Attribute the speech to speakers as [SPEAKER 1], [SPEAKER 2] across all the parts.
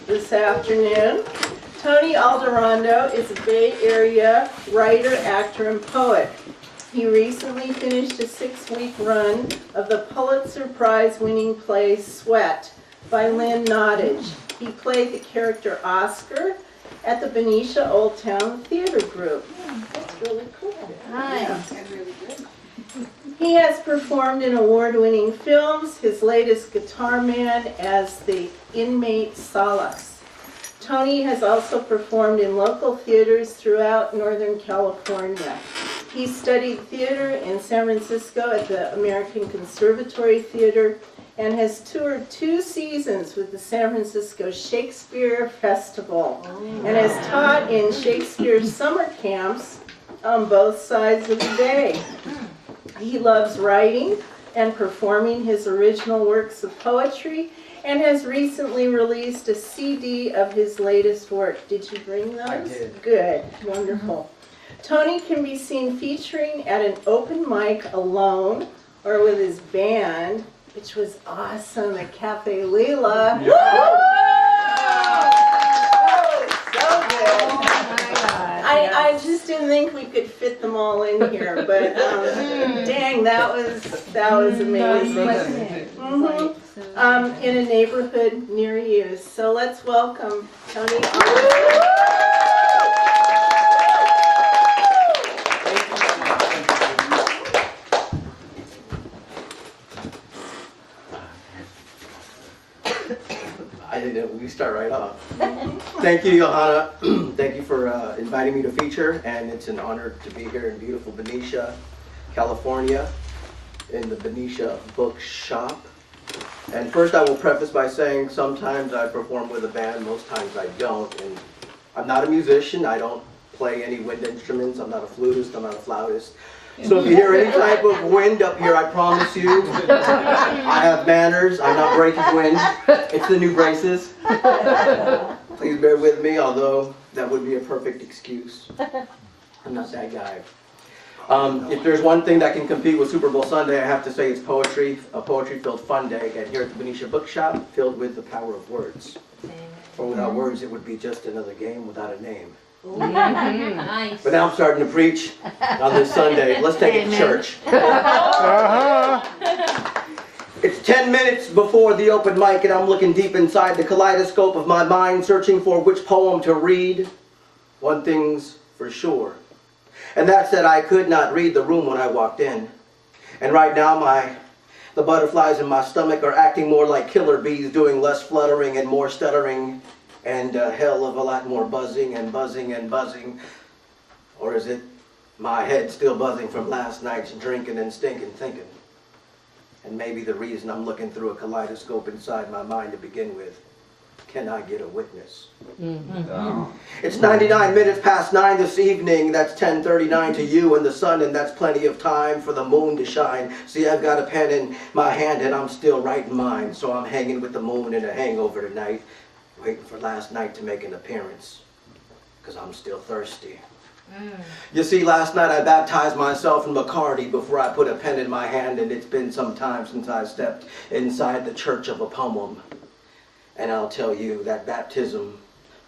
[SPEAKER 1] this afternoon. Tony Aldarando is a Bay Area writer, actor, and poet. He recently finished a 6-week run of the Pulitzer Prize-winning play Sweat by Lynn Nottage. He played the character Oscar at the Benicia Old Town Theater Group. That's really cool.
[SPEAKER 2] Nice.
[SPEAKER 1] Yeah. He has performed in award-winning films, his latest Guitar Man as the inmate Solace. Tony has also performed in local theaters throughout Northern California. He studied theater in San Francisco at the American Conservatory Theater and has toured 2 seasons with the San Francisco Shakespeare Festival and has taught in Shakespeare summer camps on both sides of the bay. He loves writing and performing his original works of poetry and has recently released a CD of his latest work. Did you bring those?
[SPEAKER 3] I did.
[SPEAKER 1] Good. Wonderful. Tony can be seen featuring at an open mic alone or with his band, which was awesome at Cafe Lila.
[SPEAKER 3] Yeah.
[SPEAKER 1] So good. I just didn't think we could fit them all in here, but dang, that was amazing. In a neighborhood near you. So let's welcome Tony.
[SPEAKER 3] We start right off. Thank you, Johanna. Thank you for inviting me to feature, and it's an honor to be here in beautiful Benicia, California, in the Benicia Bookshop. And first I will preface by saying sometimes I perform with a band, most times I don't. And I'm not a musician, I don't play any wind instruments, I'm not a flutist, I'm not a flautist. So if you hear any type of wind up here, I promise you, I have manners, I'm not breaking wind. It's the new braces. Please bear with me, although that would be a perfect excuse. I'm not that guy. If there's one thing that can compete with Super Bowl Sunday, I have to say it's poetry, a poetry-filled fun day. And here at the Benicia Bookshop, filled with the power of words. For without words, it would be just another game without a name.
[SPEAKER 2] Nice.
[SPEAKER 3] But now I'm starting to preach on this Sunday. Let's take it to church. It's 10 minutes before the open mic, and I'm looking deep inside the kaleidoscope of my mind, searching for which poem to read. One thing's for sure, and that's that I could not read the room when I walked in. And right now the butterflies in my stomach are acting more like killer bees, doing less fluttering and more stuttering, and a hell of a lot more buzzing and buzzing and buzzing. Or is it my head still buzzing from last night's drinking and stinking thinking? And maybe the reason I'm looking through a kaleidoscope inside my mind to begin with. Can I get a witness? It's 99 minutes past 9 this evening. That's 10:39 to you and the sun, and that's plenty of time for the moon to shine. See, I've got a pen in my hand and I'm still writing mine. So I'm hanging with the moon in a hangover tonight, waiting for last night to make an appearance, because I'm still thirsty. You see, last night I baptized myself in Bacardi before I put a pen in my hand, and it's been some time since I stepped inside the church of a poem. And I'll tell you, that baptism,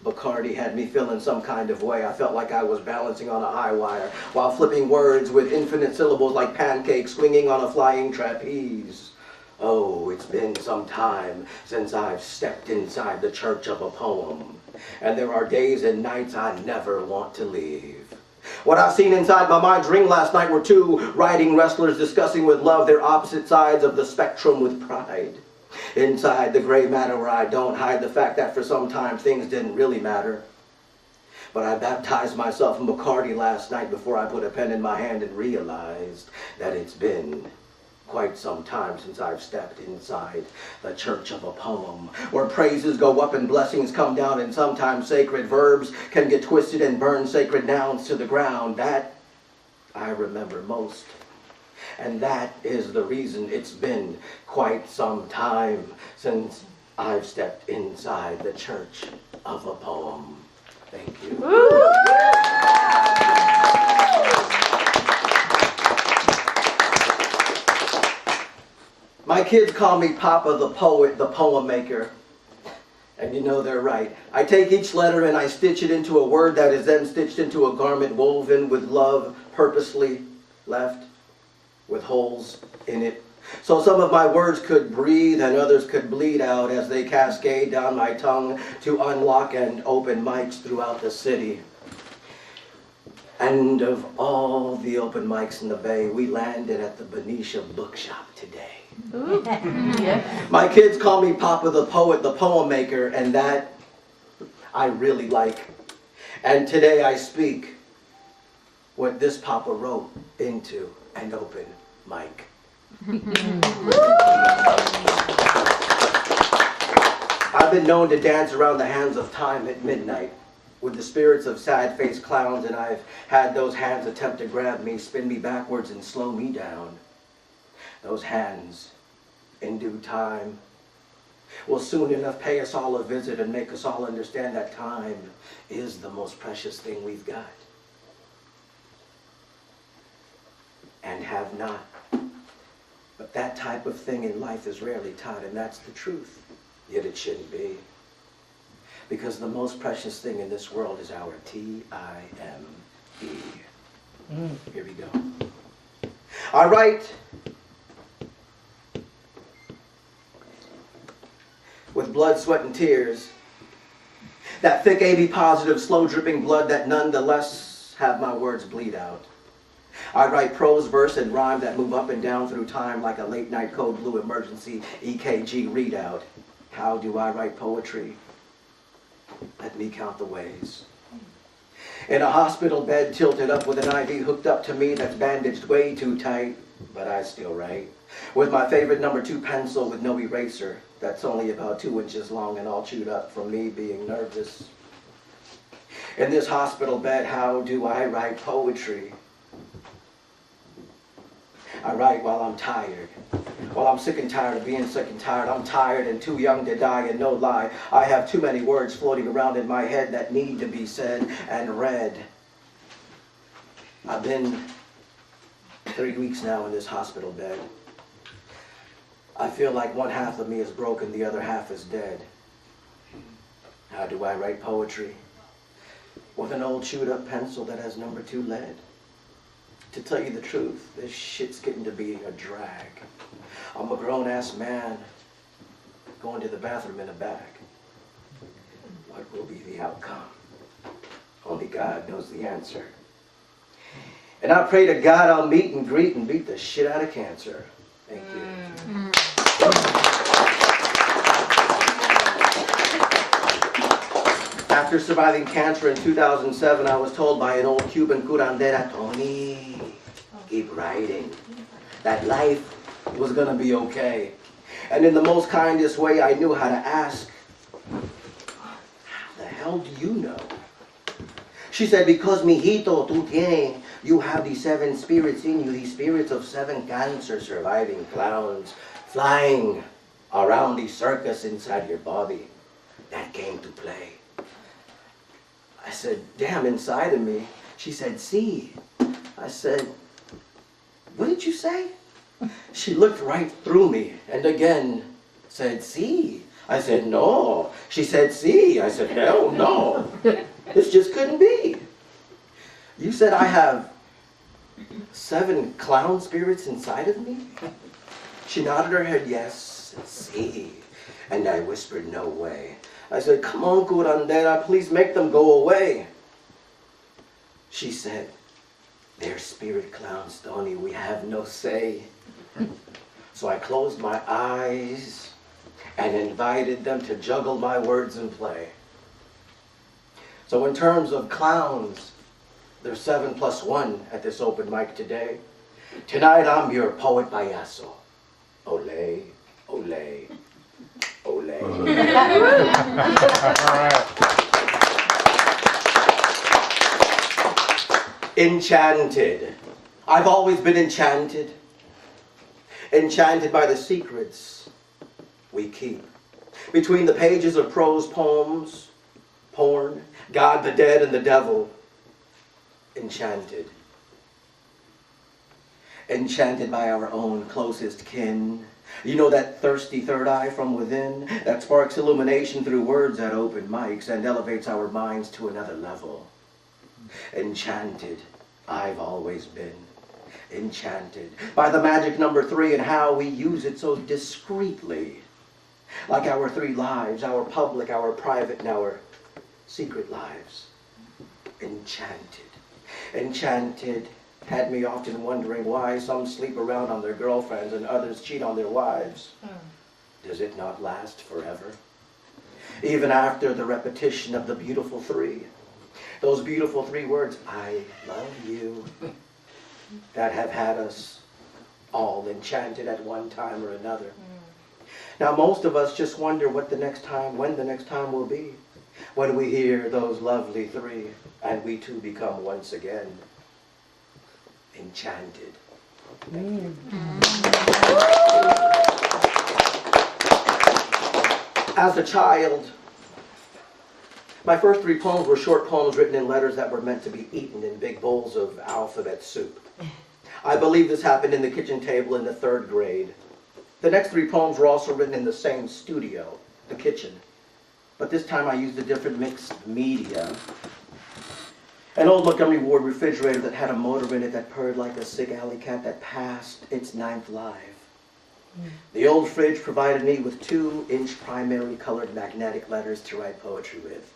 [SPEAKER 3] Bacardi, had me feeling some kind of way. I felt like I was balancing on a high wire while flipping words with infinite syllables like pancakes swinging on a flying trapeze. Oh, it's been some time since I've stepped inside the church of a poem. And there are days and nights I never want to leave. What I seen inside my mind's ring last night were 2 writing wrestlers discussing with love their opposite sides of the spectrum with pride. Inside the gray matter where I don't hide the fact that for some time things didn't really matter. But I baptized myself in Bacardi last night before I put a pen in my hand and realized that it's been quite some time since I've stepped inside the church of a poem, where praises go up and blessings come down, and sometimes sacred verbs can get twisted and burn sacred nouns to the ground. That I remember most. And that is the reason it's been quite some time since I've stepped inside the church of a poem. Thank you. My kids call me Papa the Poet, the Poem Maker. And you know they're right. I take each letter and I stitch it into a word that is then stitched into a garment woven with love purposely left with holes in it. So some of my words could breathe and others could bleed out as they cascade down my tongue to unlock and open mics throughout the city. And of all the open mics in the Bay, we landed at the Benicia bookshop today. My kids call me Papa the Poet, the poem maker, and that I really like. And today I speak what this Papa wrote into an open mic. I've been known to dance around the hands of time at midnight with the spirits of sad-faced clowns, and I've had those hands attempt to grab me, spin me backwards, and slow me down. Those hands, in due time, will soon enough pay us all a visit and make us all understand that time is the most precious thing we've got. And have not. But that type of thing in life is rarely taught, and that's the truth. Yet it shouldn't be. Because the most precious thing in this world is our Time. Here we go. I write with blood, sweat, and tears. That thick, AB positive, slow dripping blood that nonetheless have my words bleed out. I write prose, verse, and rhyme that move up and down through time like a late night code blue emergency EKG readout. How do I write poetry? Let me count the ways. In a hospital bed tilted up with an IV hooked up to me that's bandaged way too tight, but I still write. With my favorite number 2 pencil with no eraser that's only about 2 inches long and all chewed up from me being nervous. In this hospital bed, how do I write poetry? I write while I'm tired. While I'm sick and tired of being sick and tired. I'm tired and too young to die, and no lie, I have too many words floating around in my head that need to be said and read. I've been 3 weeks now in this hospital bed. I feel like one half of me is broken, the other half is dead. How do I write poetry? With an old chewed up pencil that has number 2 lead. To tell you the truth, this shit's getting to be a drag. I'm a grown-ass man going to the bathroom in a bag. What will be the outcome? Only God knows the answer. And I pray to God I'll meet and greet and beat the shit out of cancer. Thank you. After surviving cancer in 2007, I was told by an old Cuban curandera, Tony, keep writing. That life was gonna be okay. And in the most kindest way, I knew how to ask, how the hell do you know? She said, because mijito, tú tienes, you have these 7 spirits in you, these spirits of 7 cancer surviving clowns, flying around the circus inside your body. That came to play. I said, damn, inside of me. She said, see. I said, what did you say? She looked right through me and again said, see. I said, no. She said, see. I said, hell no. This just couldn't be. You said I have 7 clown spirits inside of me? She nodded her head, yes, see. And I whispered, no way. I said, come on, curandera, please make them go away. She said, they're spirit clowns, Tony, we have no say. So I closed my eyes and invited them to juggle my words and play. So in terms of clowns, there's 7 plus 1 at this open mic today. Tonight I'm your poet payaso. Ole, ole. Ole. Enchanted. I've always been enchanted. Enchanted by the secrets we keep. Between the pages of prose poems, porn, God, the dead, and the devil. Enchanted. Enchanted by our own closest kin. You know that thirsty third eye from within that sparks illumination through words at open mics and elevates our minds to another level. Enchanted, I've always been. Enchanted by the magic number 3 and how we use it so discreetly. Like our 3 lives, our public, our private, and our secret lives. Enchanted. Enchanted had me often wondering why some sleep around on their girlfriends and others cheat on their wives. Does it not last forever? Even after the repetition of the beautiful 3. Those beautiful 3 words, I love you, that have had us all enchanted at one time or another. Now most of us just wonder when the next time will be. When we hear those lovely 3 and we too become once again enchanted. Thank you. As a child, my first 3 poems were short poems written in letters that were meant to be eaten in big bowls of alphabet soup. I believe this happened in the kitchen table in the 3rd grade. The next 3 poems were also written in the same studio, the kitchen. But this time I used a different mixed media. An old Montgomery Ward refrigerator that had a motor in it that purred like a sick alley cat that passed its 9th life. The old fridge provided me with 2-inch primary colored magnetic letters to write poetry with.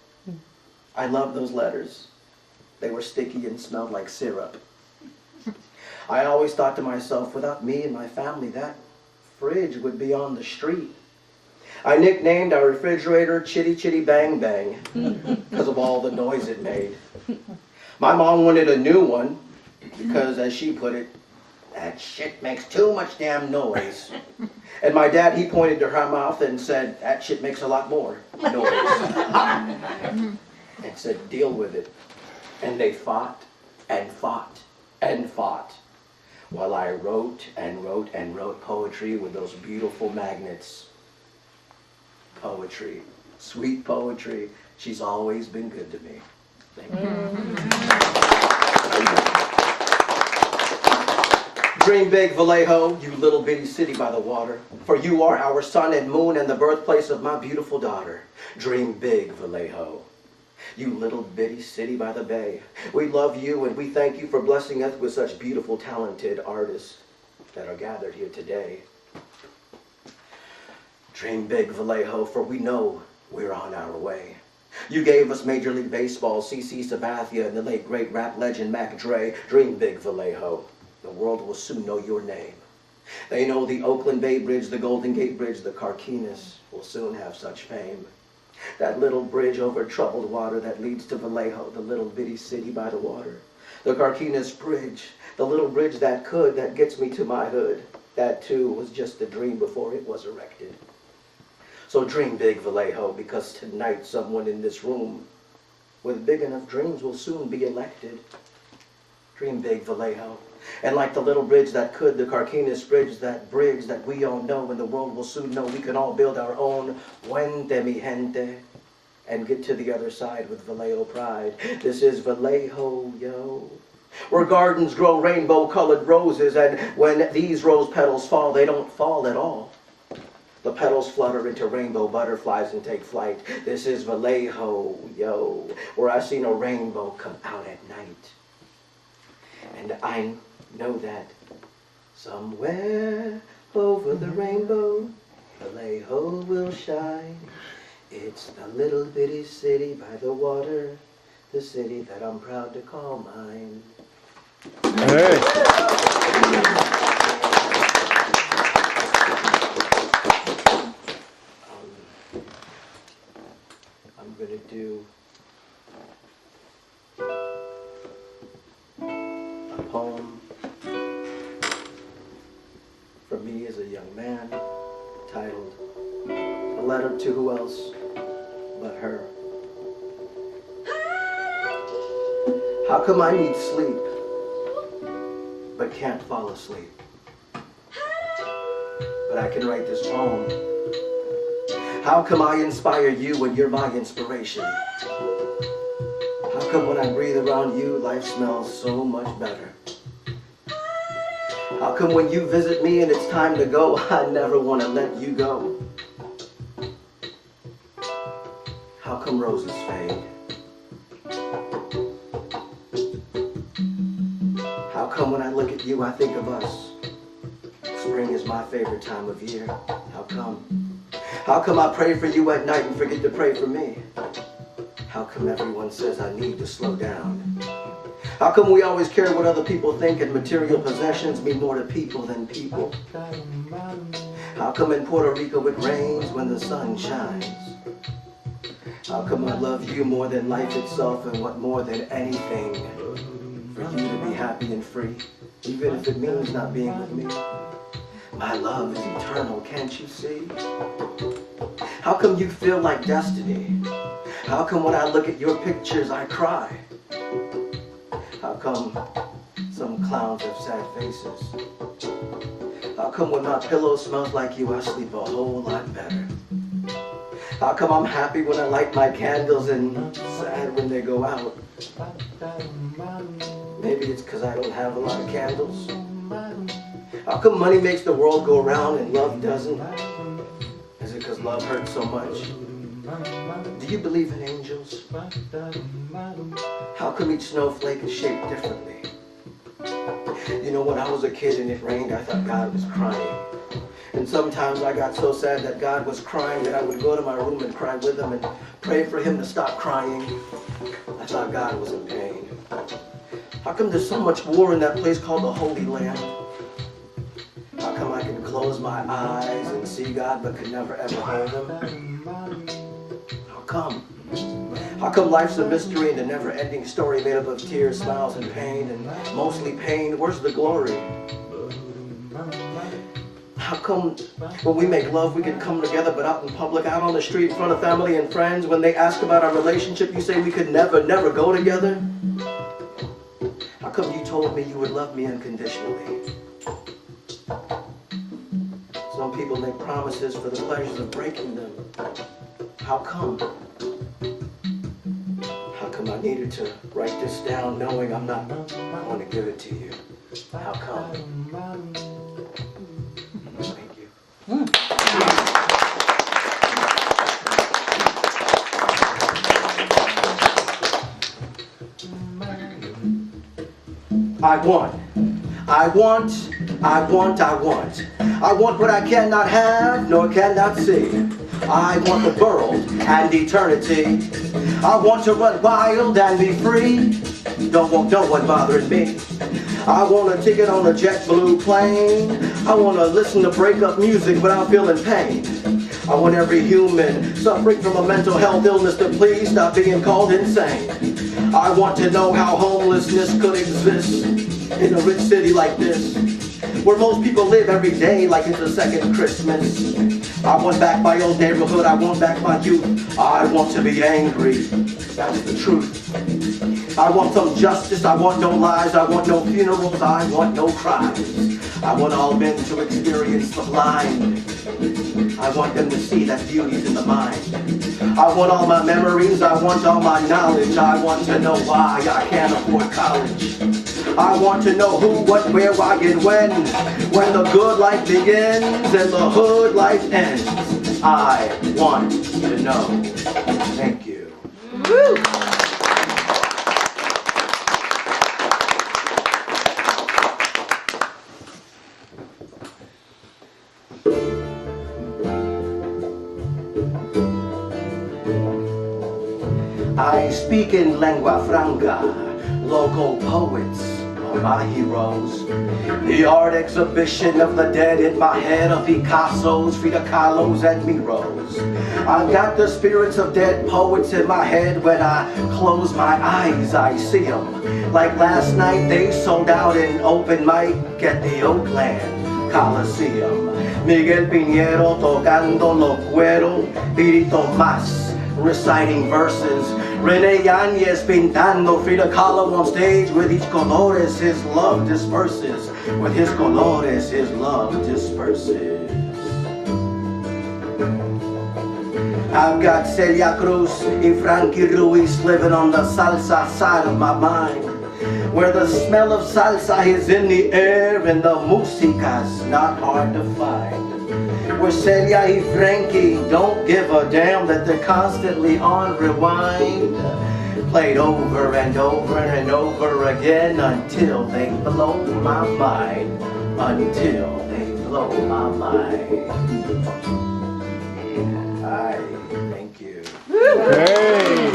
[SPEAKER 3] I loved those letters. They were sticky and smelled like syrup. I always thought to myself, without me and my family, that fridge would be on the street. I nicknamed our refrigerator Chitty Chitty Bang Bang because of all the noise it made. My mom wanted a new one because, as she put it, that shit makes too much damn noise. And my dad, he pointed to her mouth and said, that shit makes a lot more noise. And said, deal with it. And they fought and fought and fought while I wrote and wrote and wrote poetry with those beautiful magnets. Poetry, sweet poetry. She's always been good to me. Thank you. Dream big, Vallejo, you little bitty city by the water, for you are our sun and moon and the birthplace of my beautiful daughter. Dream big, Vallejo, you little bitty city by the bay. We love you and we thank you for blessing us with such beautiful, talented artists that are gathered here today. Dream big, Vallejo, for we know we're on our way. You gave us Major League Baseball, C.C. Sabathia, and the late great rap legend Mac Dre. Dream big, Vallejo. The world will soon know your name. They know the Oakland Bay Bridge, the Golden Gate Bridge, the Carquinez will soon have such fame. That little bridge over troubled water that leads to Vallejo, the little bitty city by the water. The Carquinez Bridge, the little bridge that gets me to my hood. That too was just a dream before it was erected. So dream big, Vallejo, because tonight someone in this room with big enough dreams will soon be elected. Dream big, Vallejo. And like the little bridge that could, the Carquinez bridge that we all know and the world will soon know, we can all build our own Puente, mi gente, and get to the other side with Vallejo pride. This is Vallejo, yo. Where gardens grow rainbow-colored roses, and when these rose petals fall, they don't fall at all. The petals flutter into rainbow butterflies and take flight. This is Vallejo, yo, where I seen a rainbow come out at night. And I know that somewhere over the rainbow, Vallejo will shine. It's the little bitty city by the water, the city that I'm proud to call mine.
[SPEAKER 4] Hey.
[SPEAKER 3] I'm going to do a poem from me as a young man titled A Letter to Who Else But Her. How come I need sleep but can't fall asleep? But I can write this poem. How come I inspire you when you're my inspiration? How come when I breathe around you, life smells so much better? How come when you visit me and it's time to go, I never want to let you go? How come roses fade? How come when I look at you I think of us? Spring is my favorite time of year. How come? How come I pray for you at night and forget to pray for me? How come everyone says I need to slow down? How come we always care what other people think and material possessions mean more to people than people? How come in Puerto Rico it rains when the sun shines? How come I love you more than life itself and what more than anything? For you to be happy and free, even if it means not being with me. My love is eternal, can't you see? How come you feel like destiny? How come when I look at your pictures I cry? How come some clowns have sad faces? How come when my pillow smells like you I sleep a whole lot better? How come I'm happy when I light my candles and sad when they go out? Maybe it's because I don't have a lot of candles. How come money makes the world go round and love doesn't? Is it because love hurts so much? Do you believe in angels? How come each snowflake is shaped differently? You know, when I was a kid and it rained, I thought God was crying. And sometimes I got so sad that God was crying that I would go to my room and cry with him and pray for him to stop crying. I thought God was in pain. How come there's so much war in that place called the Holy Land? How come I can close my eyes and see God but could never ever hold him? How come? How come life's a mystery and a never-ending story made up of tears, smiles, and pain, and mostly pain? Where's the glory? How come when we make love we can come together, but out in public, out on the street, in front of family and friends, when they ask about our relationship, you say we could never go together? How come you told me you would love me unconditionally? Some people make promises for the pleasures of breaking them. How come? How come I needed to write this down knowing I'm not going to give it to you? How come? Thank you. I want what I cannot have nor cannot see. I want the world and eternity. I want to run wild and be free. Don't want no one bothering me. I want a ticket on a JetBlue plane. I want to listen to breakup music without feeling pain. I want every human suffering from a mental health illness to please stop being called insane. I want to know how homelessness could exist in a rich city like this, where most people live every day like it's a second Christmas. I want back my old neighborhood, I want back my youth. I want to be angry, that's the truth. I want some justice, I want no lies, I want no funerals, I want no cries. I want all men to experience the blind. I want them to see that beauty's in the mind. I want all my memories, I want all my knowledge. I want to know why I can't afford college. I want to know who, what, where, why, and when the good life begins and the hood life ends. I want to know. Thank you. Woo! I speak in lingua franca. Local poets are my heroes. The art exhibition of the dead in my head of Picassos, Frida Kahlos, and Miros. I've got the spirits of dead poets in my head. When I close my eyes, I see them. Like last night, they sold out an open mic at the Oakland Coliseum. Miguel Piñero tocando lo cuero, Piri Tomás reciting verses, Rene Yanez pintando, Frida Kahlo on stage. With each colores his love disperses. With his colores his love disperses. I've got Celia Cruz and Frankie Ruiz living on the salsa side of my mind. where the smell of salsa is in the air and the musica's not hard to find, where Celia y Frankie don't give a damn that they're constantly on rewind, played over and over and over again until they blow my mind, until they blow my mind. Hi, thank you.
[SPEAKER 4] Hey.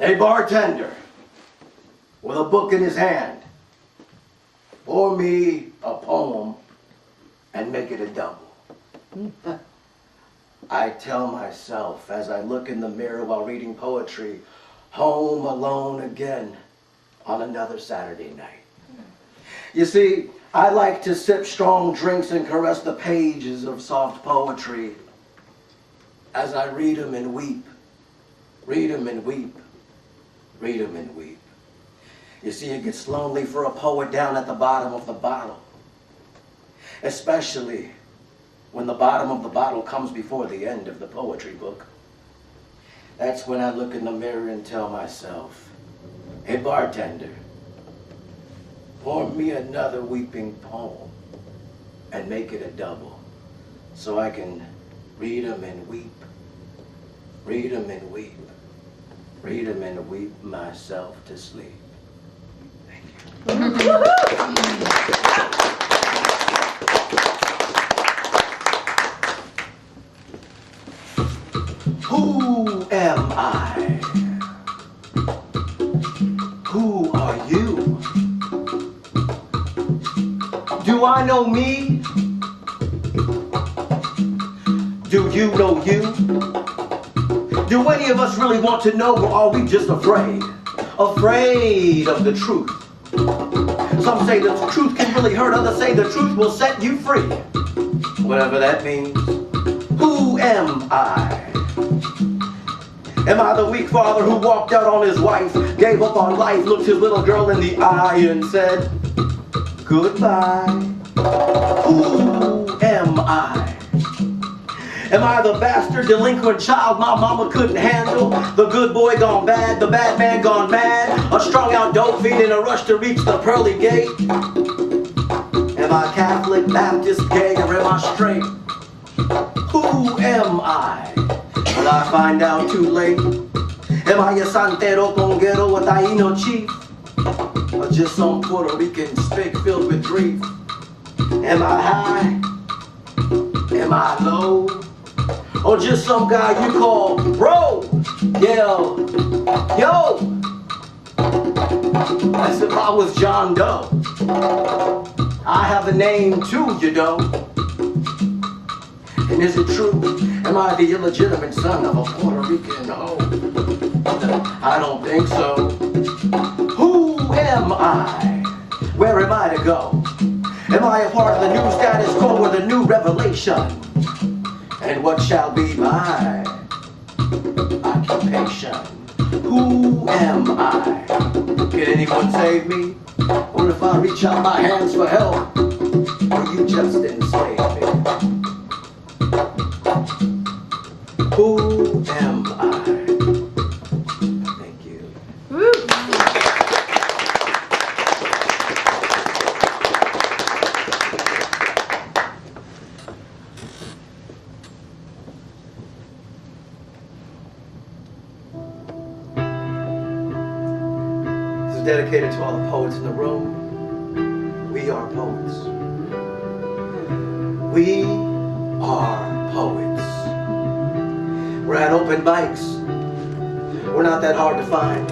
[SPEAKER 3] A bartender with a book in his hand, pour me a poem and make it a double. I tell myself as I look in the mirror while reading poetry, home alone again on another Saturday night. You see, I like to sip strong drinks and caress the pages of soft poetry as I read them and weep, read them and weep, read them and weep. You see, it gets lonely for a poet down at the bottom of the bottle, especially when the bottom of the bottle comes before the end of the poetry book. That's when I look in the mirror and tell myself, hey bartender, pour me another weeping poem and make it a double so I can read them and weep, read them and weep, read them and weep myself to sleep. Thank you. Who am I? Who are you? Do I know me? Do you know you? Do any of us really want to know, or are we just afraid? Afraid of the truth. Some say the truth can really hurt, others say the truth will set you free. Whatever that means. Who am I? Am I the weak father who walked out on his wife, gave up on life, looked his little girl in the eye and said, goodbye? Who am I? Am I the bastard, delinquent child my mama couldn't handle? The good boy gone bad, the bad man gone mad, a strung out dope fiend in a rush to reach the pearly gate? Am I Catholic, Baptist, gay, or am I straight? Who am I? Will I find out too late? Am I a Santero, Conguero, a Taino chief? Or just some Puerto Rican spick filled with grief? Am I high? Am I low? Or just some guy you call bro? Yell, yo! As if I was John Doe. I have a name too, you know. And is it true? Am I the illegitimate son of a Puerto Rican hoe? I don't think so. Who am I? Where am I to go? Am I a part of the new status quo or the new revelation? And what shall be my occupation? Who am I? Can anyone save me? Or if I reach out my hands for help, will you just enslave me? Who am I? Thank you. This is dedicated to all the poets in the room. We are poets. We are poets. We're at open mics. We're not that hard to find.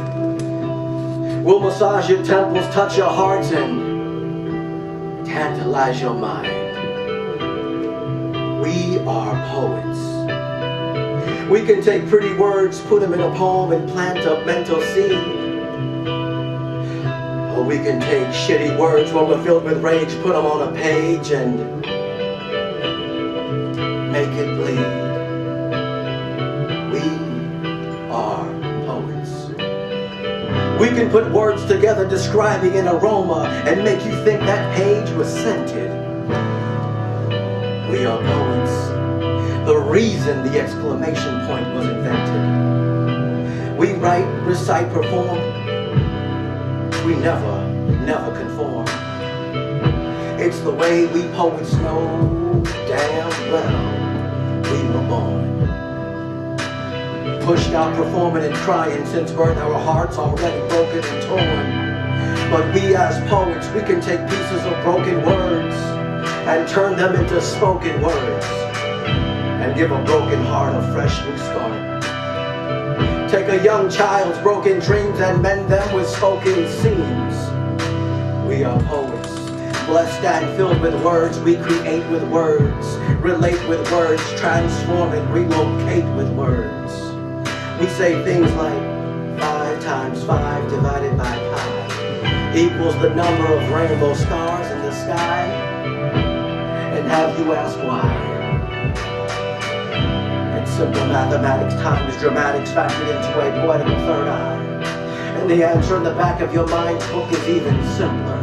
[SPEAKER 3] We'll massage your temples, touch your hearts, and tantalize your mind. We are poets. We can take pretty words, put them in a poem, and plant a mental seed. Or we can take shitty words when we're filled with rage, put them on a page, and make it bleed. We can put words together describing an aroma and make you think that page was scented. We are poets. The reason the exclamation point was invented. We write, recite, perform. We never conform. It's the way we poets know damn well we were born. Pushed out, performing and crying since birth, our hearts already broken and torn. But we as poets, we can take pieces of broken words and turn them into spoken words and give a broken heart a fresh new start. Take a young child's broken dreams and mend them with spoken seams. We are poets, blessed and filled with words. We create with words, relate with words, transform and relocate with words. We say things like 5 times 5 divided by pi equals the number of rainbow stars in the sky. And have you asked why? It's simple mathematics times dramatics factored into a poetical third eye. And the answer in the back of your mind's book is even simpler.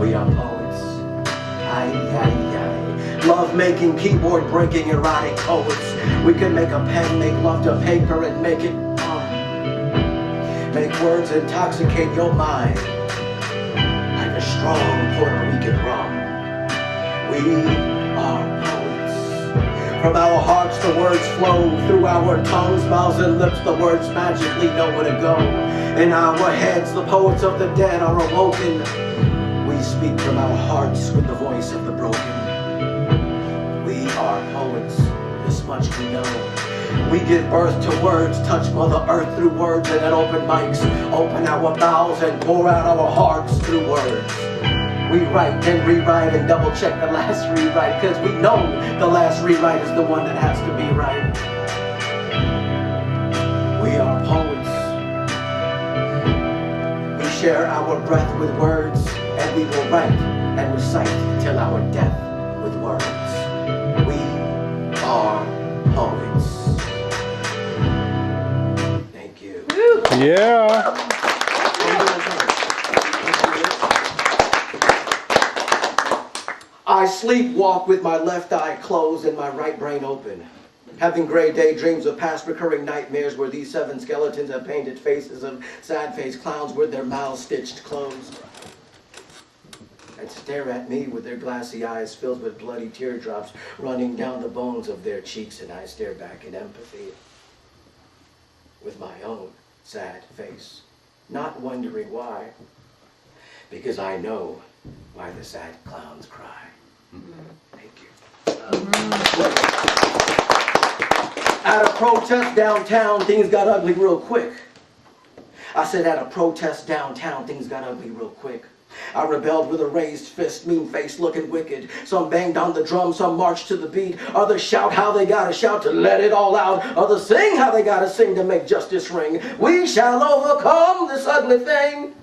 [SPEAKER 3] We are poets. Aye, aye, aye. Love-making, keyboard-breaking, erotic poets. We can make a pen, make love to paper, and make it make words intoxicate your mind like a strong Puerto Rican rum. We are poets. From our hearts the words flow, through our tongues, mouths and lips the words magically know where to go. In our heads the poets of the dead are awoken. We speak from our hearts with the voice of the broken. We are poets, this much we know. We give birth to words, touch Mother Earth through words, and at open mics, open our mouths and pour out our hearts through words. We write and rewrite and double check the last rewrite, because we know the last rewrite is the one that has to be right. We are poets. We share our breath with words, and we will write and recite till our death with words. We are poets. Thank you.
[SPEAKER 4] Yeah.
[SPEAKER 3] I sleepwalk with my left eye closed and my right brain open, having gray daydreams of past recurring nightmares where these 7 skeletons have painted faces of sad-faced clowns with their mouths stitched closed, and stare at me with their glassy eyes filled with bloody teardrops running down the bones of their cheeks, and I stare back in empathy with my own sad face, not wondering why, because I know why the sad clowns cry. Thank you. At a protest downtown, things got ugly real quick. I said at a protest downtown, things got ugly real quick. I rebelled with a raised fist, mean face looking wicked. Some banged on the drum, some marched to the beat. Others shout how they gotta shout to let it all out. Others sing how they gotta sing to make justice ring. We shall overcome this ugly thing.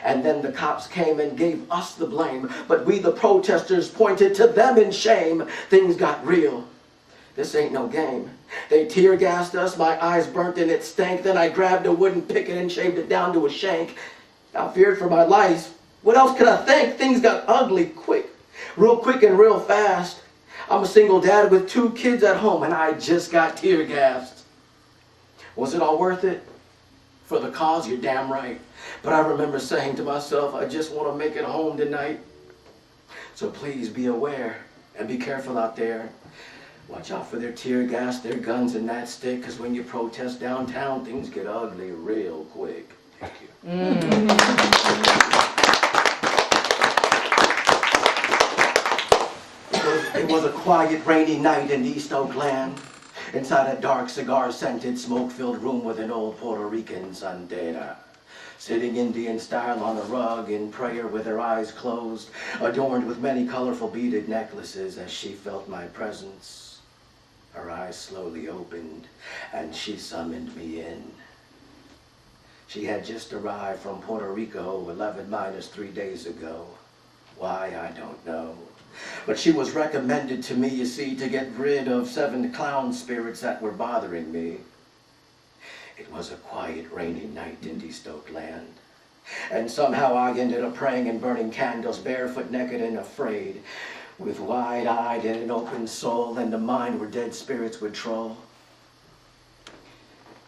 [SPEAKER 3] And then the cops came and gave us the blame, but we the protesters pointed to them in shame. Things got real. This ain't no game. They tear gassed us, my eyes burnt and it stank. Then I grabbed a wooden picket and shaved it down to a shank. I feared for my life. What else could I think? Things got ugly quick, real quick and real fast. I'm a single dad with 2 kids at home and I just got tear gassed. Was it all worth it? For the cause, you're damn right. But I remember saying to myself, I just want to make it home tonight. So please be aware and be careful out there. Watch out for their tear gas, their guns, and that stick, because when you protest downtown, things get ugly real quick. Thank you. It was a quiet, rainy night in East Oakland. Inside a dark, cigar-scented, smoke-filled room with an old Puerto Rican sandera, sitting Indian style on a rug in prayer with her eyes closed, adorned with many colorful beaded necklaces. As she felt my presence, her eyes slowly opened and she summoned me in. She had just arrived from Puerto Rico 11 minus 3 days ago. Why, I don't know. But she was recommended to me, you see, to get rid of 7 clown spirits that were bothering me. It was a quiet, rainy night in East Oakland. And somehow I ended up praying and burning candles, barefoot, naked, and afraid, with wide-eyed and an open soul, and a mind where dead spirits would troll.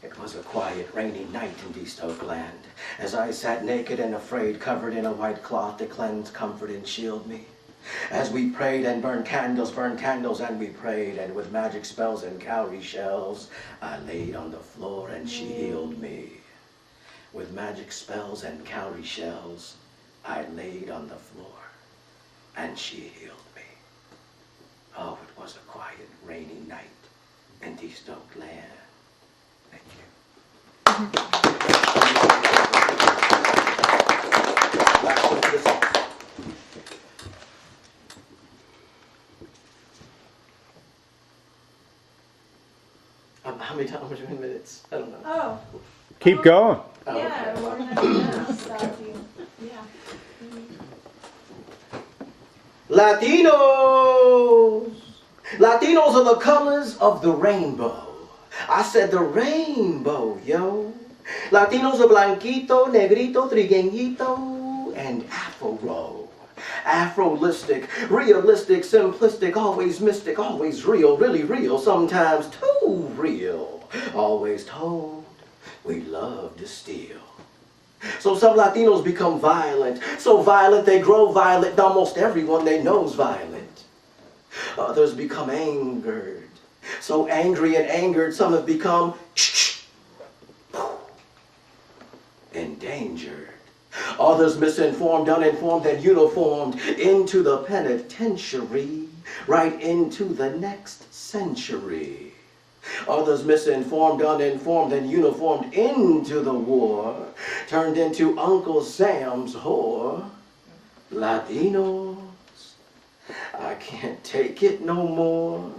[SPEAKER 3] It was a quiet, rainy night in East Oakland, as I sat naked and afraid, covered in a white cloth to cleanse, comfort, and shield me. As we prayed and burned candles, and we prayed, and with magic spells and cowrie shells, I laid on the floor and she healed me. With magic spells and cowrie shells, I laid on the floor and she healed me. Oh, it was a quiet, rainy night in East Oakland. Thank you. Back to the song. How many times? How many minutes? I don't know.
[SPEAKER 1] Oh,
[SPEAKER 4] Keep going.
[SPEAKER 3] Oh,
[SPEAKER 1] yeah,
[SPEAKER 3] okay.
[SPEAKER 1] we're not gonna stop you. Yeah.
[SPEAKER 3] Latinos! Latinos are the colors of the rainbow. I said the rainbow, yo. Latinos are blanquito, negrito, trigueñito, and afro. Afrolistic, realistic, simplistic, always mystic, always real, really real, sometimes too real. Always told we love to steal. So some Latinos become violent, so violent they grow violent. Almost everyone they know's violent. Others become angered, so angry and angered some have become endangered. Others misinformed, uninformed, and uniformed into the penitentiary, right into the next century. Others misinformed, uninformed, and uniformed into the war, turned into Uncle Sam's whore. Latinos, I can't take it no more.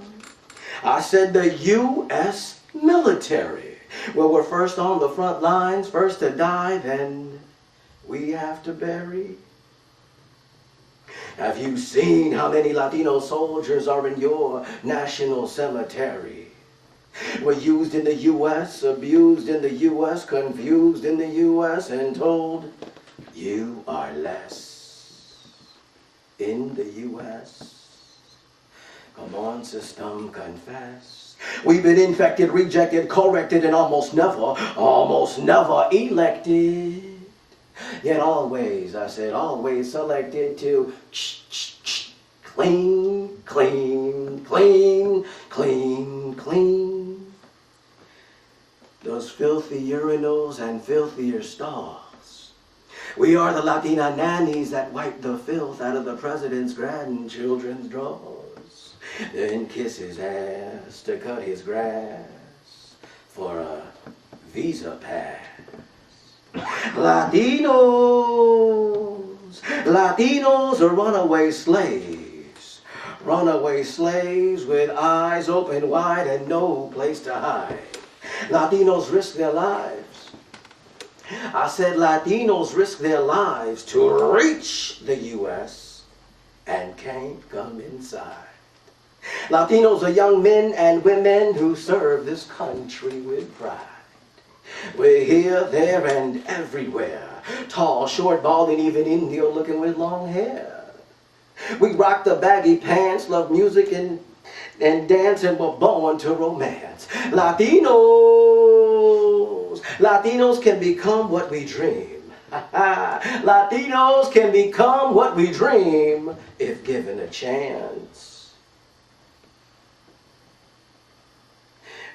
[SPEAKER 3] I said the U.S. military, where we're first on the front lines, first to die, then we have to bury. Have you seen how many Latino soldiers are in your national cemetery? We're used in the U.S., abused in the U.S., confused in the U.S., and told you are less in the U.S. Come on, system, confess. We've been infected, rejected, corrected, and almost never elected. Yet always, I said, always selected to clean, clean, clean, clean, clean. Those filthy urinals and filthier stalls. We are the Latina nannies that wipe the filth out of the president's grandchildren's drawers, then kiss his ass to cut his grass for a visa pass. Latinos are runaway slaves with eyes open wide and no place to hide. Latinos risk their lives. I said Latinos risk their lives to reach the U.S. and can't come inside. Latinos are young men and women who serve this country with pride. We're here, there, and everywhere. Tall, short, bald, and even Indio looking with long hair. We rock the baggy pants, love music and dance, and we're born to romance. Latinos can become what we dream. Latinos can become what we dream if given a chance.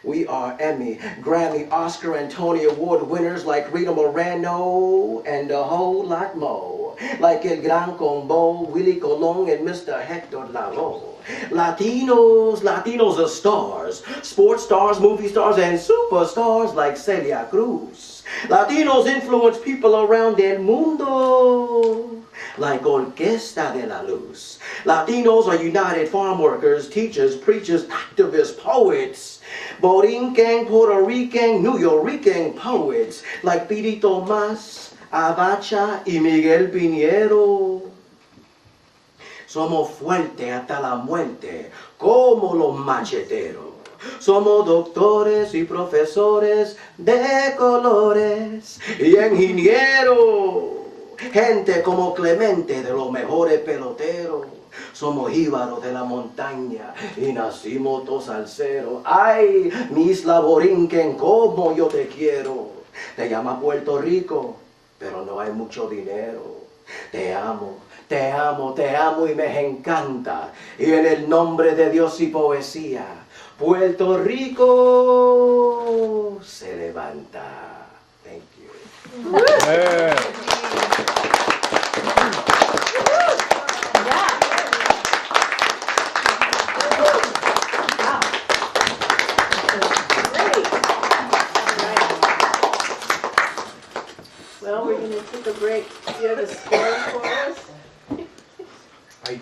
[SPEAKER 3] We are Emmy, Grammy, Oscar, and Tony Award winners like Rita Moreno and a whole lot more. Like El Gran Combo, Willie Colon, and Mr. Hector Lavoe. Latinos are stars. Sports stars, movie stars, and superstars like Celia Cruz. Latinos influence people around el mundo like Orquesta de la Luz. Latinos are united farm workers, teachers, preachers, activists, poets. Borinquen, Puerto Rican, New Yorkican poets like Piri Tomás, Abacha, y Miguel Piñero. Somos fuertes hasta la muerte, como los macheteros. Somos doctores y profesores de colores y ingenieros. Gente como Clemente, de los mejores peloteros. Somos jíbaros de la montaña y nacimos todos salseros. Ay, mi isla Borinquen, cómo yo te quiero. Te llama Puerto Rico, pero no hay mucho dinero. Te amo, te amo, te amo y me encanta. Y en el nombre de Dios y poesía, Puerto Rico se levanta. Thank you.
[SPEAKER 4] Yeah.
[SPEAKER 1] Great. Well, we're going to take a break. Do you have a score for us?
[SPEAKER 5] I